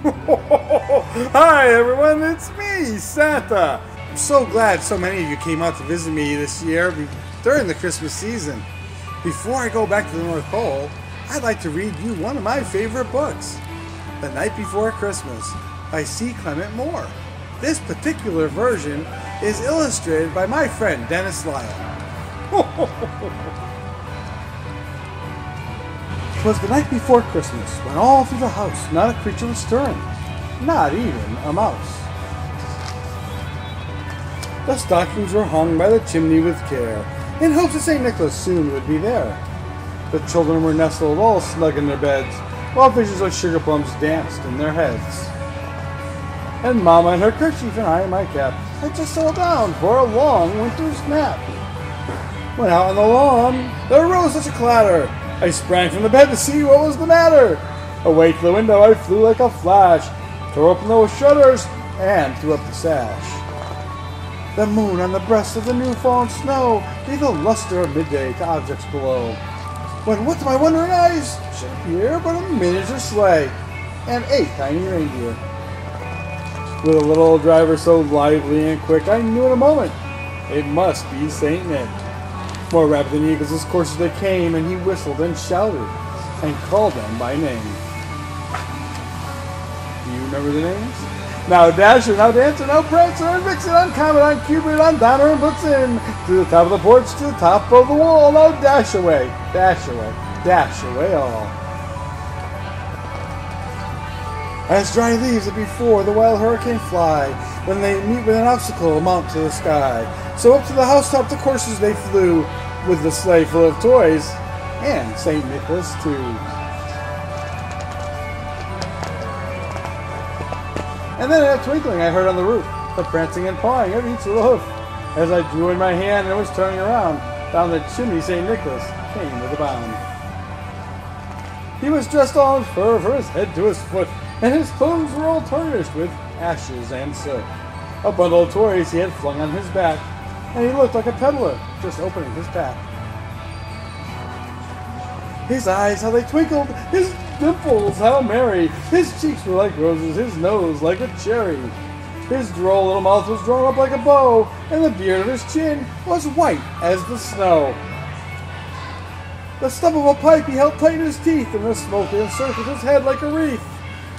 Hi everyone, it's me, Santa. I'm so glad so many of you came out to visit me this year during the Christmas season. Before I go back to the North Pole, I'd like to read you one of my favorite books, The Night Before Christmas by C. Clement Moore. This particular version is illustrated by my friend Dennis Lyall. 'Twas the night before Christmas, when all through the house not a creature was stirring, not even a mouse. The stockings were hung by the chimney with care, in hopes that St. Nicholas soon would be there. The children were nestled all snug in their beds, while visions of sugar plums danced in their heads. And Mama in her kerchief and I in my cap had just settled down for a long winter's nap. When out on the lawn there arose such a clatter, I sprang from the bed to see what was the matter. Away to the window I flew like a flash, tore open those shutters, and threw up the sash. The moon on the breast of the new-fallen snow gave the luster of midday to objects below, when what to my wondering eyes should appear but a miniature sleigh and 8 tiny reindeer. With a little driver so lively and quick, I knew in a moment it must be St. Nick. More rapid than eagles as coursers they came, and he whistled and shouted and called them by name. Do you remember the names? Now Dasher, now Dancer, now Prancer, and Vixen, on Comet, on Cupid, on Donner and Blitzen, to the top of the porch, to the top of the wall, now dash away all. As dry leaves that before the wild hurricane fly, when they meet with an obstacle, mount to the sky. So up to the housetop the coursers they flew, with the sleigh full of toys, and St. Nicholas too. And then in a twinkling I heard on the roof the prancing and pawing of each little hoof. As I drew in my hand and was turning around, down the chimney St. Nicholas came with a bound. He was dressed all in fur from his head to his foot, and his clothes were all tarnished with ashes and soot. A bundle of toys he had flung on his back, and he looked like a peddler just opening his pack. His eyes, how they twinkled, his dimples, how merry, his cheeks were like roses, his nose like a cherry. His droll little mouth was drawn up like a bow, and the beard of his chin was white as the snow. The stub of a pipe he held tight in his teeth, and the smoke encircled his head like a wreath.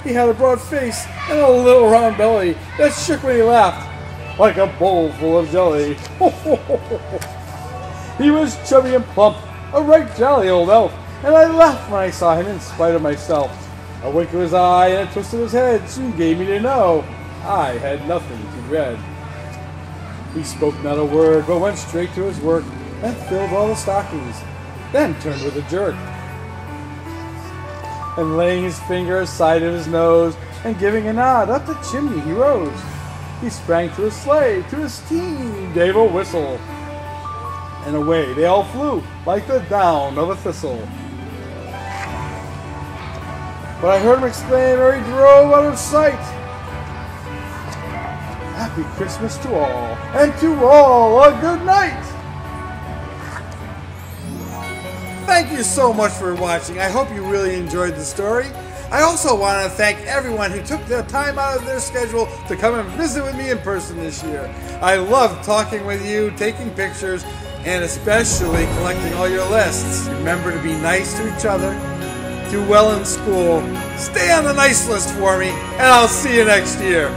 He had a broad face and a little round belly that shook when he laughed, like a bowl full of jelly. He was chubby and plump, a right jolly old elf, and I laughed when I saw him in spite of myself. A wink of his eye and a twist of his head soon gave me to know I had nothing to dread. He spoke not a word, but went straight to his work and filled all the stockings, then turned with a jerk. And laying his finger aside of his nose, and giving a nod, up the chimney he rose. He sprang to his sleigh, to his team gave a whistle, and away they all flew, like the down of a thistle. But I heard him exclaim ere he drove out of sight, "Happy Christmas to all, and to all a good night!" Thank you so much for watching. I hope you really enjoyed the story. I also want to thank everyone who took their time out of their schedule to come and visit with me in person this year. I love talking with you, taking pictures, and especially collecting all your lists. Remember to be nice to each other, do well in school, stay on the nice list for me, and I'll see you next year.